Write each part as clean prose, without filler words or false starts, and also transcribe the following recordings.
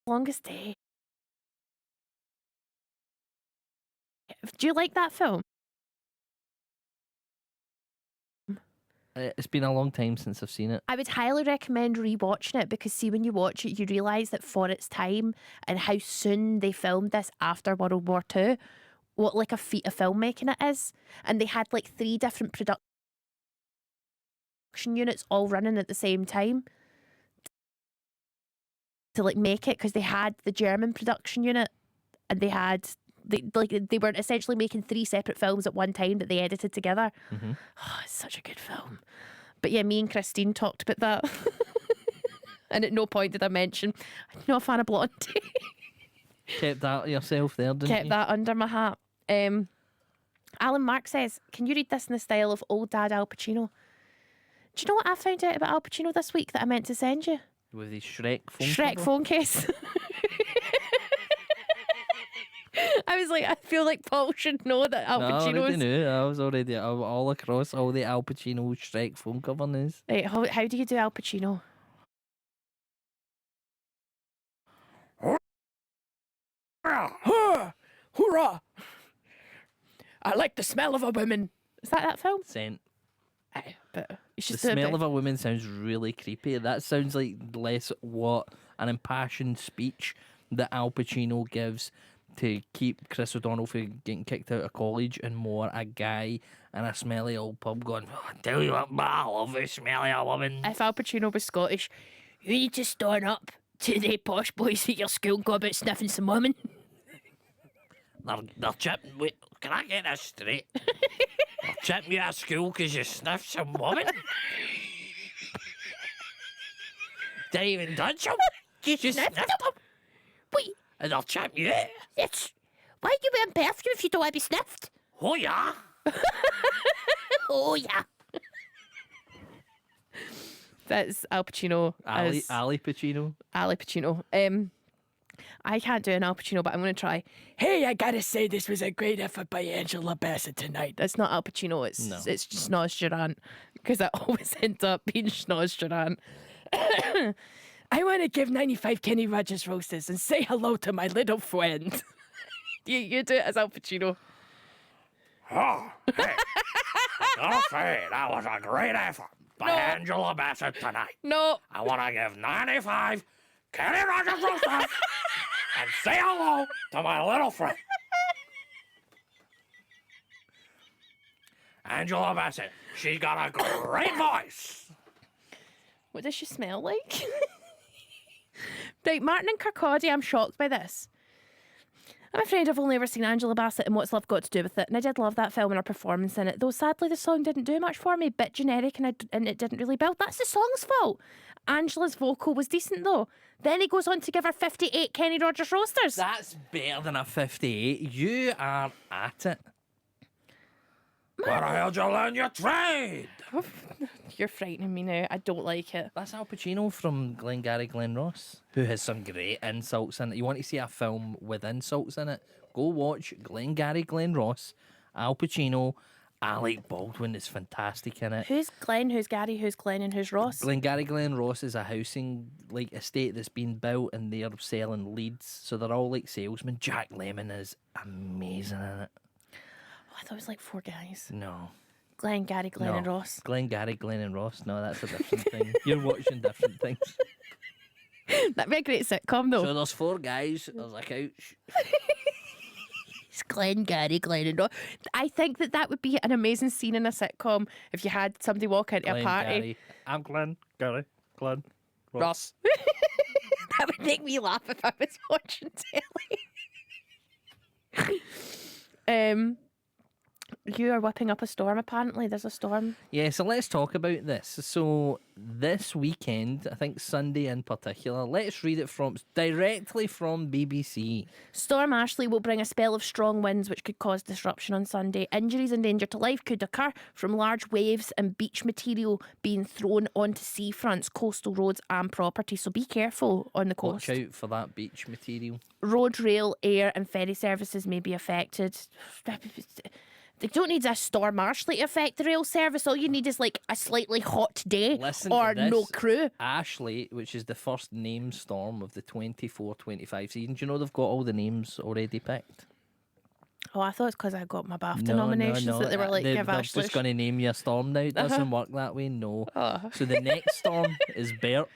Longest Day. Do you like that film? It's been a long time since I've seen it. I would highly recommend rewatching it because, see, when you watch it, you realise that for its time and how soon they filmed this after World War II, what like a feat of filmmaking it is. And they had like 3 different production units all running at the same time to like make it, because they had the German production unit and they were essentially making 3 separate films at one time that they edited together. Mm-hmm. Oh, it's such a good film. But yeah, me and Christine talked about that. And at no point did I mention I'm not a fan of Blondie. Kept that yourself there, didn't Kept you? that under my hat. Alan Mark says, can you read this in the style of old dad Al Pacino? Do you know what I found out about Al Pacino this week that I meant to send you? With his Shrek phone Shrek cover? phone case. I was like, I feel like Paul should know that Al No, I already Pacino's... knew. I was already all across all the Al Pacino Shrek phone cover news. Right, how do you do Al Pacino? Hoorah! I like the smell of a woman. Is that film? Sent. Aye, but it's The just a smell bit... of a woman sounds really creepy. That sounds like less what an impassioned speech that Al Pacino gives to keep Chris O'Donnell from getting kicked out of college, and more a guy in a smelly old pub going, "Oh, I tell you what, but I love this smelly old woman." If Al Pacino was Scottish, you need to stand up to the posh boys at your school and go about sniffing some women. They're chipping. Wait, can I get this straight? They're chipping you at school because you sniffed some woman? Didn't even touch them? You Just sniffed sniffed them? Wait, And they're chipping you? it's... Why are you wearing perfume if you don't want to be sniffed? Oh, yeah. Oh, yeah. That's Al Pacino as Ali Pacino. Ali Pacino. I can't do an Al Pacino, but I'm going to try. Hey, I gotta say this was a great effort by Angela Bassett tonight. That's not Al Pacino. It's No. it's just Schnoz Duran, because I always end up being Schnoz Duran. I want to give 95 Kenny Rogers roses and say hello to my little friend. you do it as Al Pacino. Oh, hey. I gotta say, that was a great effort by No. Angela Bassett tonight. No, I want to give 95 Kenny Rogers roses and say hello to my little friend. Angela Bassett, she's got a great voice. what does she smell like? Right, Martin and Kirkcaldy, I'm shocked by this. I'm afraid I've only ever seen Angela Bassett and What's Love Got to Do with It, and I did love that film and her performance in it, though sadly the song didn't do much for me, bit generic, and it didn't really build. That's the song's fault. Angela's vocal was decent though. Then he goes on to give her 58 Kenny Rogers roasters. That's better than a 58. You are at it. Where the hell did you learn your trade? You're frightening me now. I don't like it. That's Al Pacino from Glengarry Glen Ross, who has some great insults in it. You want to see a film with insults in it? Go watch Glengarry Glen Ross. Al Pacino, Alec Baldwin is fantastic in it. Who's Glenn, who's Gary, who's Glenn, and who's Ross? Glengarry Glen Ross is a housing estate that's been built, and they're selling leads, so they're all like salesmen. Jack Lemmon is amazing in it. Oh, I thought it was like 4 guys. No. Glenn, Gary, Glenn, No. and Ross. Glengarry Glen and Ross. No, that's a different thing. You're watching different things. That'd be a great sitcom though. So there's 4 guys. There's a couch. It's Glenn, Gary, Glenn, and Ross. I think that would be an amazing scene in a sitcom if you had somebody walk into a party. Glengarry. I'm Glenn. Gary. Glenn. Ross. That would make me laugh if I was watching telly. You are whipping up a storm, apparently. There's a storm. Yeah, so let's talk about this. So this weekend, I think Sunday in particular, let's read it directly from BBC. Storm Ashley will bring a spell of strong winds which could cause disruption on Sunday. Injuries and danger to life could occur from large waves and beach material being thrown onto seafronts, coastal roads and property. So be careful on the coast. Watch out for that beach material. Road, rail, air and ferry services may be affected. They don't need a Storm Ashley to affect the rail service. All you need is like a slightly hot day Listen to or no this. crew. Ashley, which is the first name storm of the 24-25 season. Do you know they've got all the names already picked? Oh, I thought it's because I got my BAFTA nominations that they were like, give they're Ashley. just going to name you a storm now. It doesn't work that way, no. Oh. So the next storm is Bert.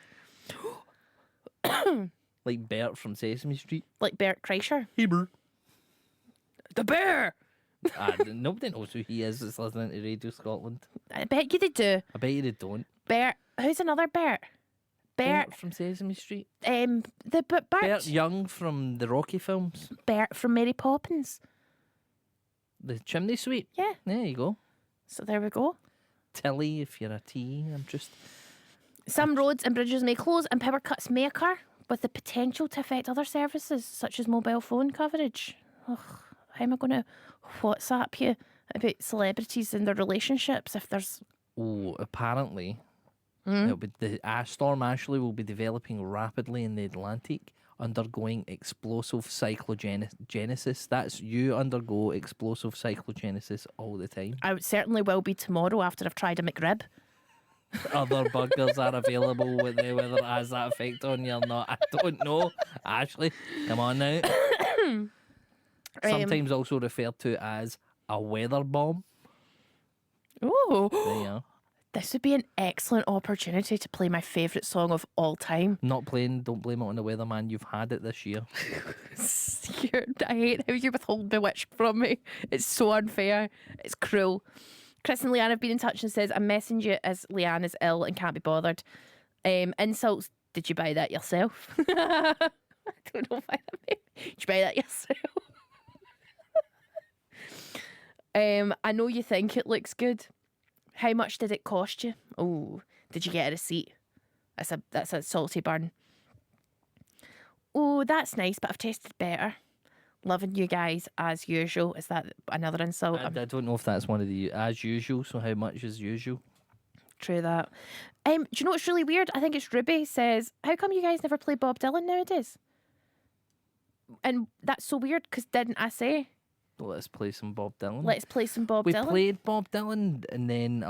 Like Bert from Sesame Street. Like Bert Kreischer. Hey, Bert. The bear! Nobody knows who he is that's listening to Radio Scotland. I bet you they do. I bet you they don't. Bert. Who's another Bert? Bert. Bert from Sesame Street. Bert Young from the Rocky films. Bert from Mary Poppins. The Chimney Sweep. Yeah. There you go. So there we go. Tilly, if you're a T. I'm just... Some roads and bridges may close and power cuts may occur, with the potential to affect other services, such as mobile phone coverage. Ugh, how am I going to WhatsApp you about celebrities and their relationships if there's... Oh, apparently, it'll be Storm Ashley will be developing rapidly in the Atlantic, undergoing explosive cyclogenesis. That's you undergo explosive cyclogenesis all the time. I certainly will be tomorrow after I've tried a McRib. Other burgers are available, whether it has that effect on you or not, I don't know. Ashley, come on now. Sometimes also referred to as a weather bomb. Oh, There you are. this would be an excellent opportunity to play my favourite song of all time. Not playing, don't blame it on the weatherman. You've had it this year. I hate how you withhold Bewitched from me. It's so unfair. It's cruel. Chris and Leanne have been in touch and says, I'm messaging you as Leanne is ill and can't be bothered. Insults, did you buy that yourself? I don't know why that made. Did you buy that yourself? I know you think it looks good. How much did it cost you? Oh, did you get a receipt? That's a salty burn. Oh, that's nice, but I've tasted better. Loving you guys as usual. Is that another insult? I don't know if that's one of the as usual. So how much is usual? True that. Do you know what's really weird? I think it's Ruby says, how come you guys never play Bob Dylan nowadays? And that's so weird because didn't I say, Let's play some Bob Dylan. let's play some Bob we Dylan? played Bob Dylan, and then